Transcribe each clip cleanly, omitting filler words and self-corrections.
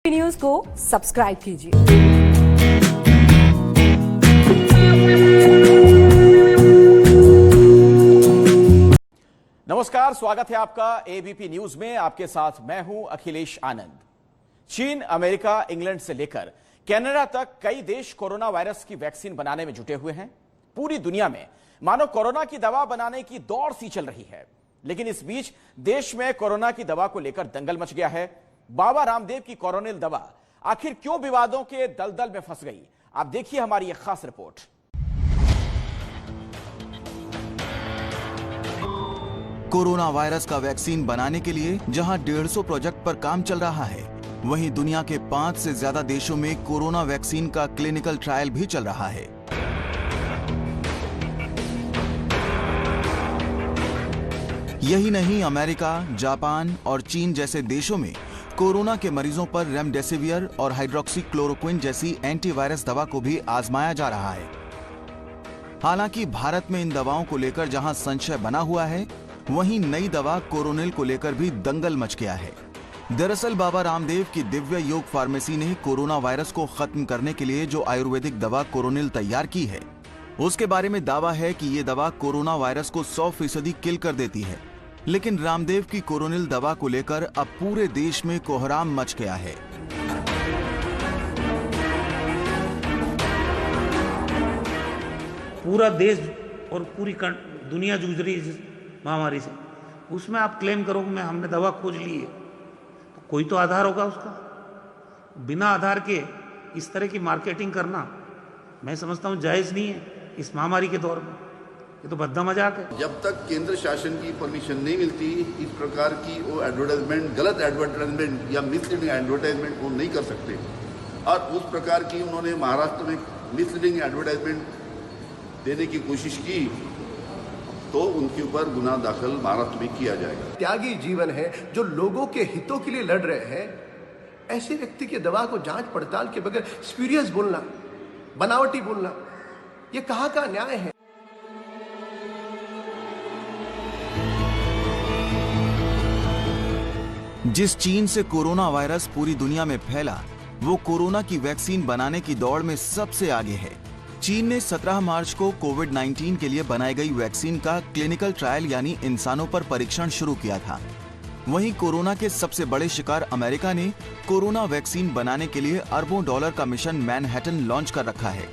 News को subscribe कीजिए। नमस्कार, स्वागत है आपका एबीपी न्यूज में। आपके साथ मैं हूं अखिलेश आनंद। चीन, अमेरिका, इंग्लैंड से लेकर कनाडा तक कई देश कोरोना वायरस की वैक्सीन बनाने में जुटे हुए हैं। पूरी दुनिया में मानो कोरोना की दवा बनाने की दौड़ सी चल रही है, लेकिन इस बीच देश में कोरोना की दवा को लेकर दंगल मच गया है। बाबा रामदेव की कोरोनिल दवा आखिर क्यों विवादों के दलदल में फंस गई, आप देखिए हमारी यह खास रिपोर्ट। कोरोना वायरस का वैक्सीन बनाने के लिए जहां 150 प्रोजेक्ट पर काम चल रहा है, वहीं दुनिया के 5 से ज्यादा देशों में कोरोना वैक्सीन का क्लिनिकल ट्रायल भी चल रहा है। यही नहीं, अमेरिका, जापान और चीन जैसे देशों में कोरोना के मरीजों पर रेमडेसिवियर और हाइड्रोक्सीक्लोरोक्विन जैसी एंटीवायरस दवा को भी आजमाया जा रहा है। हालांकि भारत में इन दवाओं को लेकर जहां संशय बना हुआ है, वहीं नई दवा कोरोनिल को लेकर भी दंगल मच गया है। दरअसल बाबा रामदेव की दिव्य योग फार्मेसी ने कोरोना वायरस को खत्म करने के लिए जो आयुर्वेदिक दवा कोरोनिल तैयार की है, उसके बारे में दावा है कि ये दवा कोरोना वायरस को 100% किल कर देती है। लेकिन रामदेव की कोरोनिल दवा को लेकर अब पूरे देश में कोहराम मच गया है। पूरा देश और पूरी दुनिया जूझ रही है इस महामारी से, उसमें आप क्लेम करो कि हमने दवा खोज ली है, तो कोई तो आधार होगा उसका। बिना आधार के इस तरह की मार्केटिंग करना मैं समझता हूँ जायज़ नहीं है इस महामारी के दौर में। ये तो भद्दा मजाक है। जब तक केंद्र शासन की परमिशन नहीं मिलती, इस प्रकार की वो एडवर्टाइजमेंट, गलत एडवर्टाइजमेंट या मिसलीडिंग एडवर्टाइजमेंट वो नहीं कर सकते। और उस प्रकार की उन्होंने महाराष्ट्र में मिसलीडिंग एडवर्टाइजमेंट देने की कोशिश की तो उनके ऊपर गुनाह दाखिल महाराष्ट्र में किया जाएगा। त्यागी जीवन है, जो लोगों के हितों के लिए लड़ रहे हैं, ऐसे व्यक्ति की दवा को जांच पड़ताल के बगैर स्प्यूरियस बोलना, बनावटी बोलना, ये कहाँ का न्याय है। जिस चीन से कोरोना वायरस पूरी दुनिया में फैला, वो कोरोना की वैक्सीन बनाने की दौड़ में सबसे आगे है। चीन ने 17 मार्च को कोविड-19 के लिए बनाई गई वैक्सीन का क्लिनिकल ट्रायल यानी इंसानों पर परीक्षण शुरू किया था। वहीं कोरोना के सबसे बड़े शिकार अमेरिका ने कोरोना वैक्सीन बनाने के लिए अरबों डॉलर का मिशन मैनहट्टन लॉन्च कर रखा है।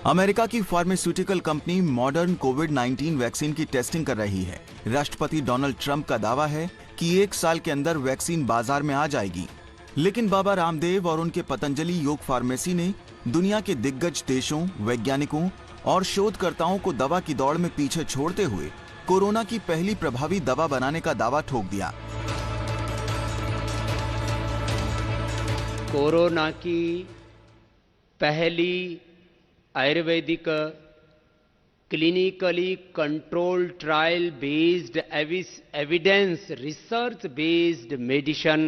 अमेरिका की फार्मास्यूटिकल कंपनी मॉडर्न कोविड-19 वैक्सीन की टेस्टिंग कर रही है। राष्ट्रपति डोनाल्ड ट्रंप का दावा है कि 1 साल के अंदर वैक्सीन बाजार में आ जाएगी। लेकिन बाबा रामदेव और उनके पतंजलि योग फार्मेसी ने दुनिया के दिग्गज देशों, वैज्ञानिकों और शोधकर्ताओं को दवा की दौड़ में पीछे छोड़ते हुए कोरोना की पहली प्रभावी दवा बनाने का दावा ठोक दिया। कोरोना की पहली Ayurvedic clinically control trial based evidence research based medicine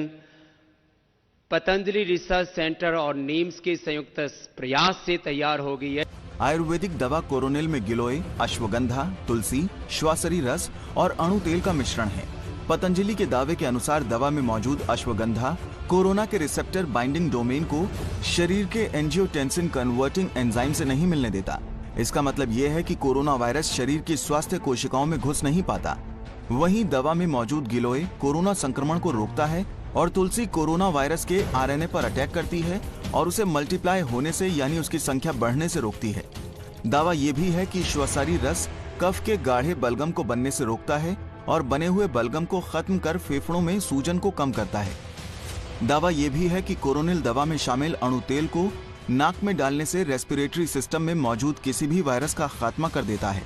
Patanjali research centre और नीम्स के संयुक्त प्रयास से तैयार हो गई है। आयुर्वेदिक दवा कोरोनिल में गिलोय, अश्वगंधा, तुलसी, श्वासरी रस और अणु तेल का मिश्रण है। पतंजलि के दावे के अनुसार दवा में मौजूद अश्वगंधा कोरोना के रिसेप्टर बाइंडिंग डोमेन को शरीर के एंजियोटेंसिन कन्वर्टिंग एंजाइम से नहीं मिलने देता। इसका मतलब यह है कि कोरोना वायरस शरीर की स्वास्थ्य कोशिकाओं में घुस नहीं पाता। वहीं दवा में मौजूद गिलोय कोरोना संक्रमण को रोकता है और तुलसी कोरोना वायरस के आरएनए पर अटैक करती है और उसे मल्टीप्लाई होने से यानी उसकी संख्या बढ़ने से रोकती है। दावा यह भी है कि श्वासरी रस कफ के गाढ़े बलगम को बनने से रोकता है और बने हुए बलगम को खत्म कर फेफड़ों में सूजन को कम करता है। दावा यह भी है कि कोरोनिल दवा में शामिल अणु तेल को नाक में डालने से रेस्पिरेटरी सिस्टम में मौजूद किसी भी वायरस का खात्मा कर देता है।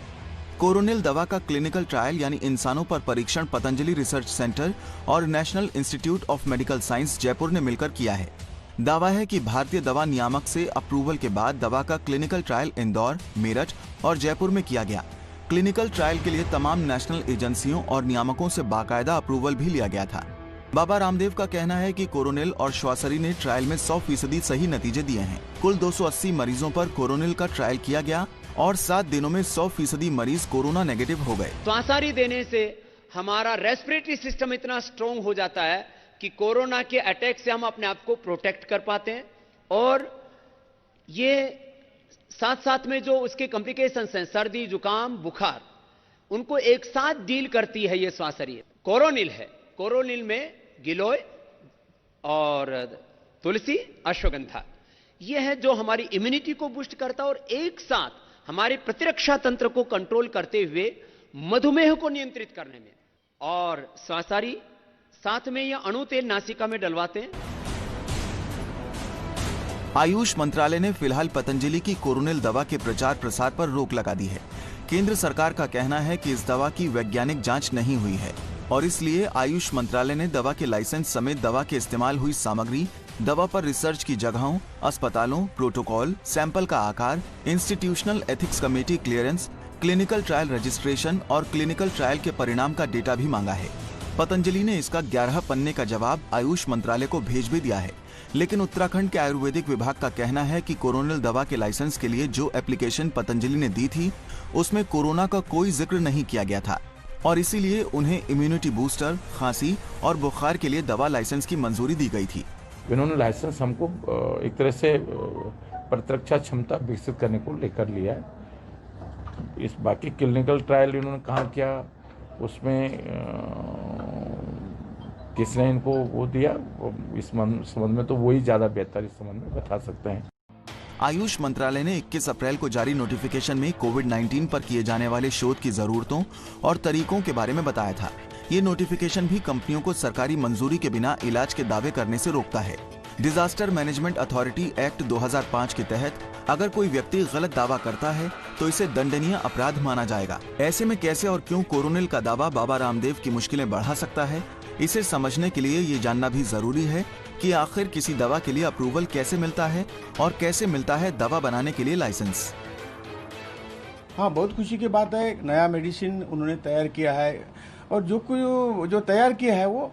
कोरोनिल दवा का क्लिनिकल ट्रायल यानी इंसानों पर परीक्षण पतंजलि रिसर्च सेंटर और national institute of medical science Jaipur ने मिलकर किया है। दावा है कि भारतीय दवा नियामक से अप्रूवल के बाद दवा का क्लिनिकल ट्रायल इंदौर, मेरठ और जयपुर में किया गया। क्लिनिकल ट्रायल के लिए तमाम नेशनल एजेंसियों और नियामकों से बाकायदा अप्रूवल भी लिया गया था। बाबा रामदेव का कहना है कि कोरोनिल और श्वासरी ने ट्रायल में 100% सही नतीजे दिए हैं। कुल 280 मरीजों पर कोरोनिल का ट्रायल किया गया और 7 दिनों में 100% मरीज कोरोना नेगेटिव हो गए। श्वासारी देने से हमारा रेस्पिरेटरी सिस्टम इतना स्ट्रांग हो जाता है कि कोरोना के अटैक से हम अपने आप को प्रोटेक्ट कर पाते हैं, और ये साथ साथ में जो उसके कॉम्प्लिकेशंस हैं, सर्दी, जुकाम, बुखार, उनको एक साथ डील करती है ये श्वासरी। कोरोनिल है, कोरोनिल में गिलोय और तुलसी, अश्वगंधा, ये है जो हमारी इम्यूनिटी को बूस्ट करता है और एक साथ हमारे प्रतिरक्षा तंत्र को कंट्रोल करते हुए मधुमेह को नियंत्रित करने में। और श्वासारी साथ में यह अणु तेल नासिका में डलवाते हैं। आयुष मंत्रालय ने फिलहाल पतंजलि की कोरोनिल दवा के प्रचार प्रसार पर रोक लगा दी है। केंद्र सरकार का कहना है कि इस दवा की वैज्ञानिक जांच नहीं हुई है और इसलिए आयुष मंत्रालय ने दवा के लाइसेंस समेत दवा के इस्तेमाल हुई सामग्री, दवा पर रिसर्च की जगहों, अस्पतालों, प्रोटोकॉल, सैंपल का आकार, institutional ethics committee clearance, clinical trial registration और क्लिनिकल ट्रायल के परिणाम का डेटा भी मांगा है। पतंजलि ने इसका 11 पन्ने का जवाब आयुष मंत्रालय को भेज भी दिया है, लेकिन उत्तराखंड के आयुर्वेदिक विभाग का कहना है कि कोरोनिल दवा के लाइसेंस के लिए जो एप्लीकेशन पतंजलि ने दी थी उसमें कोरोना का कोई जिक्र नहीं किया गया था और इसीलिए उन्हें इम्यूनिटी बूस्टर, खांसी और बुखार के लिए दवा लाइसेंस की मंजूरी दी गई थी। इन्होंने लाइसेंस हमको एक तरह से प्रतिरक्षा क्षमता विकसित करने को लेकर लिया है। इस बाकी क्लिनिकल ट्रायल इन्होंने कहाँ किया, उसमें किसने इनको वो दिया, इस संबंध में तो वही ज्यादा बेहतर इस संबंध में बता सकते हैं। आयुष मंत्रालय ने 21 अप्रैल को जारी नोटिफिकेशन में कोविड-19 पर किए जाने वाले शोध की जरूरतों और तरीकों के बारे में बताया था। ये नोटिफिकेशन भी कंपनियों को सरकारी मंजूरी के बिना इलाज के दावे करने से रोकता है। डिजास्टर मैनेजमेंट अथॉरिटी एक्ट 2005 के तहत अगर कोई व्यक्ति गलत दावा करता है तो इसे दंडनीय अपराध माना जाएगा। ऐसे में कैसे और क्यों कोरोनिल का दावा बाबा रामदेव की मुश्किलें बढ़ा सकता है, इसे समझने के लिए ये जानना भी जरूरी है कि आखिर किसी दवा के लिए अप्रूवल कैसे मिलता है और कैसे मिलता है दवा बनाने के लिए लाइसेंस। हाँ, बहुत खुशी की बात है, नया मेडिसिन उन्होंने तैयार किया है और जो तैयार किया है वो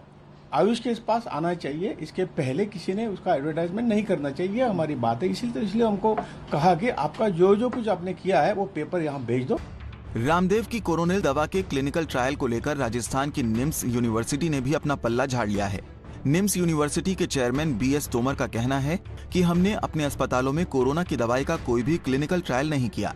आयुष के पास आना चाहिए। इसके पहले किसी ने उसका एडवर्टाइजमेंट नहीं करना चाहिए, हमारी बात है। इसलिए हमको कहा कि आपका जो कुछ आपने किया है वो पेपर यहाँ भेज दो। रामदेव की कोरोनिल दवा के क्लिनिकल ट्रायल को लेकर राजस्थान की निम्स यूनिवर्सिटी ने भी अपना पल्ला झाड़ लिया है। निम्स यूनिवर्सिटी के चेयरमैन BS तोमर का कहना है कि हमने अपने अस्पतालों में कोरोना की दवाई का कोई भी क्लिनिकल ट्रायल नहीं किया।